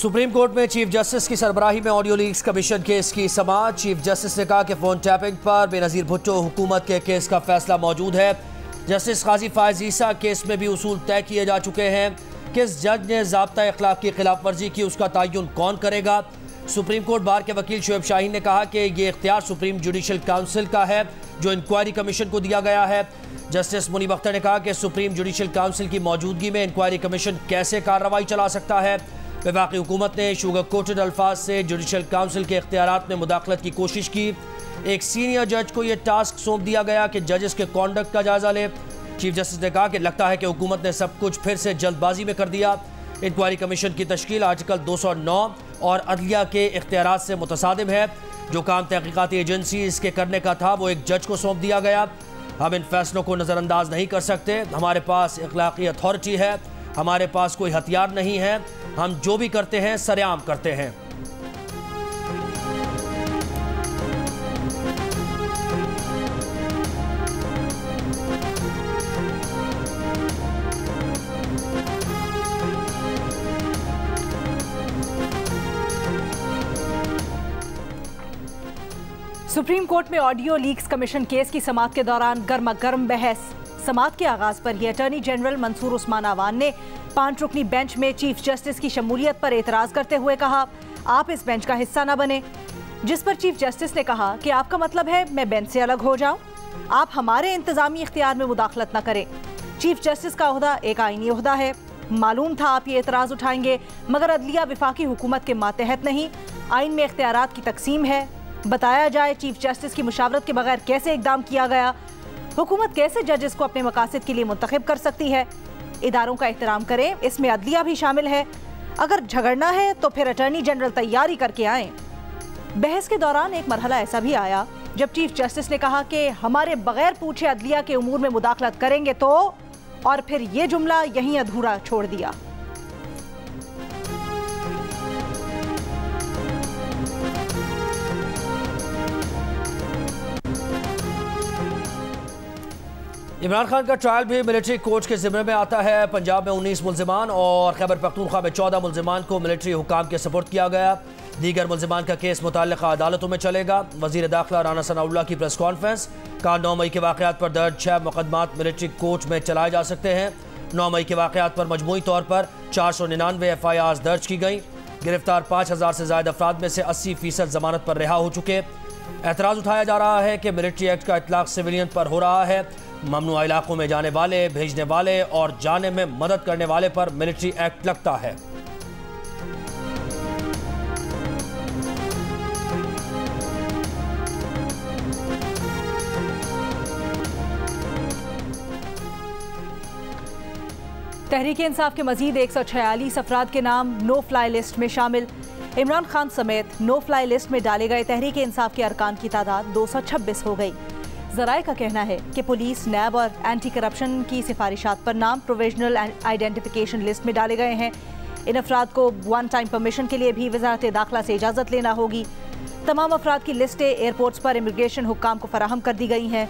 Supreme court में chief justice की सरबराही में ऑडियो लीक्स कमीशन केस की समाअत। चीफ जस्टिस ने कहा कि फोन टैपिंग पर बेनजीर भुट्टो हुकूमत के केस का फैसला मौजूद है। जस्टिस काजी फायज ईसा केस में भी उसूल तय किए जा चुके हैं। किस जज ने ज़ाब्ता अखलाक की खिलाफ वर्जी की, उसका तयन कौन करेगा। सुप्रीम कोर्ट बार के वकील शोएब शाहीन ने कहा कि ये इख्तियार सुप्रीम जुडिशल काउंसिल का है जो इंक्वायरी कमीशन को दिया गया है। जस्टिस मुनीब अख्तर ने कहा कि सुप्रीम जुडिशल काउंसिल की मौजूदगी में इंक्वायरी कमीशन कैसे कार्रवाई चला सकता है। वफाकी हुकूमत ने शुगर कोटेड अल्फाज से जुडिशल काउंसिल के इख्तियारात में मुदाखलत की कोशिश की। एक सीनियर जज को यह टास्क सौंप दिया गया कि जजेस के कॉन्डक्ट का जायजा ले। चीफ जस्टिस ने कहा कि लगता है कि हुकूमत ने सब कुछ फिर से जल्दबाजी में कर दिया। इंक्वायरी कमीशन की तश्कील आर्टिकल 209 और अदलिया के इख्तियारात से मुतसादिम है। जो काम तहकीकाती एजेंसी इसके करने का था वो एक जज को सौंप दिया गया। हम इन फैसलों को नज़रअंदाज नहीं कर सकते। हमारे पास इखलाकी अथॉरिटी है, हमारे पास कोई हथियार नहीं है। हम जो भी करते हैं सरेआम करते हैं। सुप्रीम कोर्ट में ऑडियो लीक्स कमीशन केस की समाअत के दौरान गर्मा गर्म बहस। समाअत के आगाज पर ही अटॉर्नी जनरल मंसूर उस्मान अवान ने 5 रुकनी बेंच में चीफ जस्टिस की शमूलियत पर एतराज करते हुए कहा, आप इस बेंच का हिस्सा न बने। जिस पर चीफ जस्टिस ने कहा कि आपका मतलब है मैं बेंच से अलग हो जाऊं, आप हमारे इंतजामी इख्तियार में मुदाखलत न करें। चीफ जस्टिस का ओहदा एक आईनी ओहदा है। मालूम था आप ये एतराज उठाएंगे, मगर अदलिया वफाकी हुकूमत के मातहत नहीं, आइन में इख्तियारात की तकसीम है। बताया जाए चीफ जस्टिस की मुशावरत के बगैर कैसे इकदाम किया गया। हुकूमत कैसे जजेस को अपने मकासद के लिए मुंतखब कर सकती है। इदारों का एहतराम करें, इसमें अदलिया भी शामिल है। अगर झगड़ना है तो फिर अटॉर्नी जनरल तैयारी करके आए। बहस के दौरान एक मरहला ऐसा भी आया जब चीफ जस्टिस ने कहा कि हमारे बगैर पूछे अदलिया के उमूर में मुदाखलत करेंगे तो, और फिर ये जुमला यहीं अधूरा छोड़ दिया। इमरान खान का ट्रायल भी मिलिट्री कोर्ट के ज़िम्मे में आता है। पंजाब में 19 मुल्जिमान और खैबर पख्तूनख्वा में 14 मुल्जिमान को मिलिट्री हुकाम के सपुर्द किया गया। दीगर मुल्जिमान का केस मुतल्लिका अदालतों में चलेगा। वज़ीर दाखिला राना सनाउल्लाह की प्रेस कॉन्फ्रेंस का 9 मई के वाक़यात पर दर्ज 6 मुकदमात मिलिट्री कोर्ट में चलाए जा सकते हैं। 9 मई के वाक़यात पर मजमूई तौर पर 499 FIRs दर्ज की गई। गिरफ्तार 5000 से ज़ायद अफराद में से 80% जमानत पर रिहा हो चुके। एतराज़ उठाया जा रहा है कि मिलिट्री एक्ट का इतलाक़ सिविलियन पर हो रहा है। ममनुआ इलाकों में जाने वाले, भेजने वाले और जाने में मदद करने वाले पर मिलिट्री एक्ट लगता है। तहरीक इंसाफ के मजीद 146 अफराद के नाम नो फ्लाई लिस्ट में शामिल। इमरान खान समेत नो फ्लाई लिस्ट में डाले गए तहरीक इंसाफ के अरकान की तादाद 226 हो गई। ज़राए का कहना है कि पुलिस, नैब और एंटी करप्शन की सिफारिशात पर नाम प्रोविजनल आइडेंटिफिकेशन लिस्ट में डाले गए हैं। इन अफराद को वन टाइम परमिशन के लिए भी वजारत दाखिला से इजाज़त लेना होगी। तमाम अफराद की लिस्टें एयरपोर्ट्स पर इमिग्रेशन हुक्काम को फराहम कर दी गई हैं।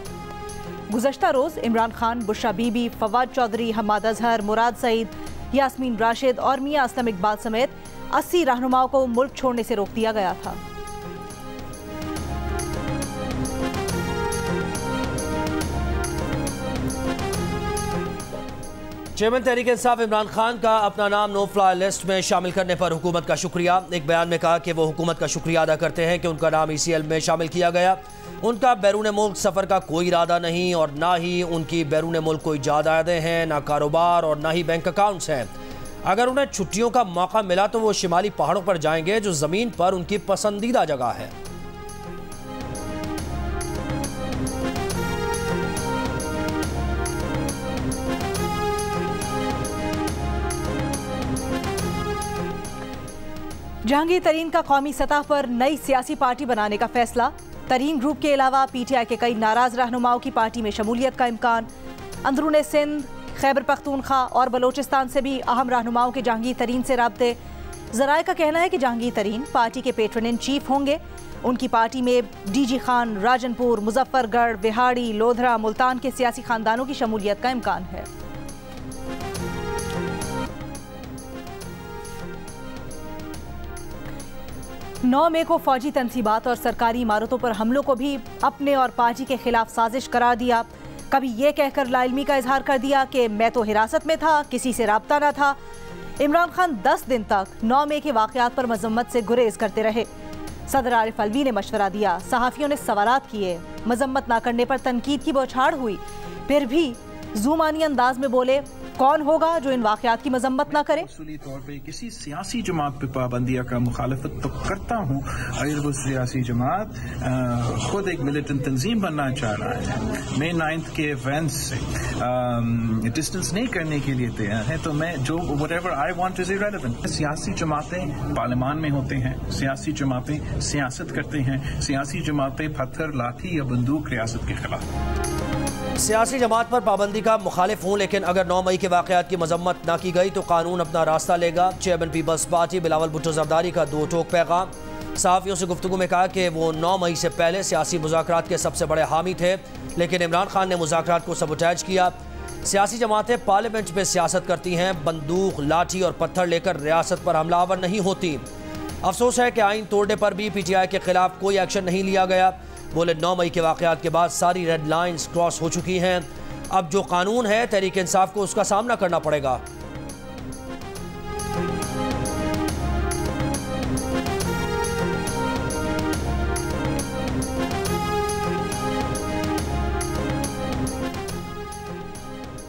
गुज़श्ता रोज़ इमरान खान, बुशरा बीबी, फवाद चौधरी, हमाद अजहर, मुराद सईद, यास्मीन राशिद और मियां असलम इकबाल समेत 80 रहनुमाओं को मुल्क छोड़ने से रोक दिया गया था। चेयरमैन तहरीक इंसाफ इमरान खान का अपना नाम नो फ्लाई लिस्ट में शामिल करने पर हुकूमत का शुक्रिया। एक बयान में कहा कि वो हुकूमत का शुक्रिया अदा करते हैं कि उनका नाम ECL में शामिल किया गया। उनका बैरून मुल्क सफ़र का कोई इरादा नहीं और ना ही उनकी बैरून मुल्क कोई जायदादें हैं, ना कारोबार और ना ही बैंक अकाउंट्स हैं। अगर उन्हें छुट्टियों का मौका मिला तो वो शिमाली पहाड़ों पर जाएंगे जो ज़मीन पर उनकी पसंदीदा जगह है। जहांगीर तरीन का कौमी सतह पर नई सियासी पार्टी बनाने का फैसला। तरीन ग्रुप के अलावा PTI के कई नाराज रहनुमाओं की पार्टी में शमूलियत का इम्कान। अंदरून सिंध, खैबर पख्तूनख्वा और बलोचिस्तान से भी अहम रहनुमाओं के जहांगीर तरीन से राब्ते। ज़राए का कहना है कि जहांगीर तरीन पार्टी के पेट्रन इन चीफ होंगे। उनकी पार्टी में DG खान, राजनपुर, मुजफ्फरगढ़, बिहाड़ी, लोधरा, मुल्तान के सियासी खानदानों की शमूलियत का इम्कान है। 9 मई को फौजी तंसीबात और सरकारी इमारतों पर हमलों को भी अपने और पार्टी के खिलाफ साजिश करार दिया। कभी ये कहकर लाइल्मी का इजहार कर दिया कि मैं तो हिरासत में था, किसी से राब्ता न था। इमरान खान 10 दिन तक 9 मई के वाक़यात पर मजम्मत से गुरेज करते रहे। सदर आरिफ अलवी ने मशवरा दिया, सहाफ़ियों ने सवालात किए, मजम्मत ना करने पर तनकीद की बौछार हुई, फिर भी जुमानी अंदाज में बोले कौन होगा जो इन वाक़यात की मजम्मत ना करे। उसूली तौर पे किसी सियासी जमात पे पाबंदियाँ का मुखालफत तो करता हूँ, अगर वो सियासी जमात खुद एक मिलिटेंट तंजीम बनना चाह रहा है, मई 9 के इवेंट्स से डिस्टेंस नहीं करने के लिए तैयार है, तो मैं जो whatever I want is irrelevant. सियासी जमातें पार्लियामान में होते हैं, सियासी जमातें सियासत करते हैं, सियासी जमातें पत्थर, लाठी या बंदूक रियासत के खिलाफ। सियासी जमात पर पाबंदी का मुखालिफ हूँ, लेकिन अगर 9 मई के वाक़यात की मजम्मत ना की गई तो कानून अपना रास्ता लेगा। चेयरमैन पीपल्स पार्टी बिलावल भुट्टो ज़रदारी का 2 टोक पैगाम। सहाफ़ियों से गुफ्तगू में कहा कि वो 9 मई से पहले सियासी मुज़ाकरात के सबसे बड़े हामी थे, लेकिन इमरान खान ने मुज़ाकरात को सबोटेज किया। सियासी जमातें पार्लियामेंट में सियासत करती हैं, बंदूक, लाठी और पत्थर लेकर रियासत पर हमलावर नहीं होती। अफसोस है कि आइन तोड़ने पर भी PTI के खिलाफ कोई एक्शन नहीं लिया गया। बोले 9 मई के वाक़यात के बाद सारी रेड लाइन्स क्रॉस हो चुकी हैं, अब जो कानून है तहरीक इंसाफ को उसका सामना करना पड़ेगा।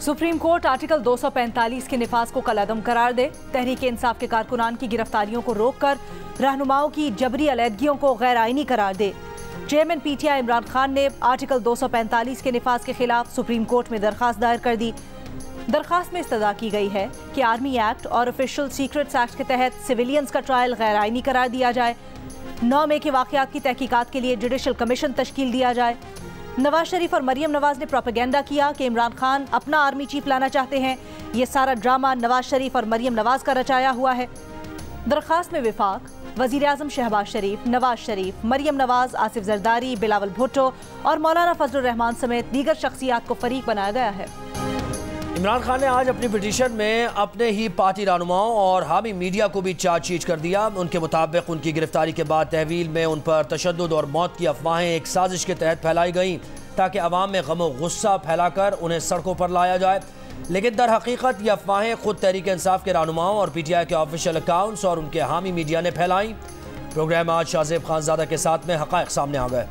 सुप्रीम कोर्ट आर्टिकल 245 के निफाज को कलअदम करार दे। तहरीक इंसाफ के कारकुनान की गिरफ्तारियों को रोककर रहनुमाओं की जबरी अलहदगियों को गैर आईनी करार दे। चेयरमैन PTI इमरान खान ने आर्टिकल 245 के निफाज के खिलाफ सुप्रीम कोर्ट में दरखास्त दायर कर दी। दरखास्त में इस्तदा की गई है कि आर्मी एक्ट और ऑफिशियल सीक्रेट्स एक्ट के तहत सिविलियंस का ट्रायल गैर आईनी करार दिया जाए। 9 मई के वाक़यात की तहकीकात के लिए जुडिशल कमीशन तश्कील दिया जाए। नवाज शरीफ और मरियम नवाज ने प्रोपेगेंडा किया कि इमरान खान अपना आर्मी चीफ लाना चाहते हैं। ये सारा ड्रामा नवाज शरीफ और मरियम नवाज का रचाया हुआ है। दरखास्त में विफाक, वज़ीर आज़म शहबाज शरीफ, नवाज शरीफ, मरियम नवाज, आसिफ जरदारी, बिलावल भुट्टो और मौलाना फजलुर रहमान समेत दीगर शख्सियात को फरीक बनाया गया है। इमरान खान ने आज अपनी पिटीशन में अपने ही पार्टी रहनुमाओं और हामी मीडिया को भी चार्जशीट कर दिया। उनके मुताबिक उनकी गिरफ्तारी के बाद तहवील में उन पर तशद्दुद और मौत की अफवाहें एक साजिश के तहत फैलाई गईं ताकि अवाम में गम और गुस्सा फैलाकर उन्हें सड़कों पर लाया जाए, लेकिन दर हकीकत ये अफवाहें खुद तहरीक इंसाफ के रहनुमाओं और PTI के ऑफिशियल अकाउंट्स और उनके हामी मीडिया ने फैलाई। प्रोग्राम आज शाहजेब खानजादा के साथ में हक़ाइक़ सामने आ गए।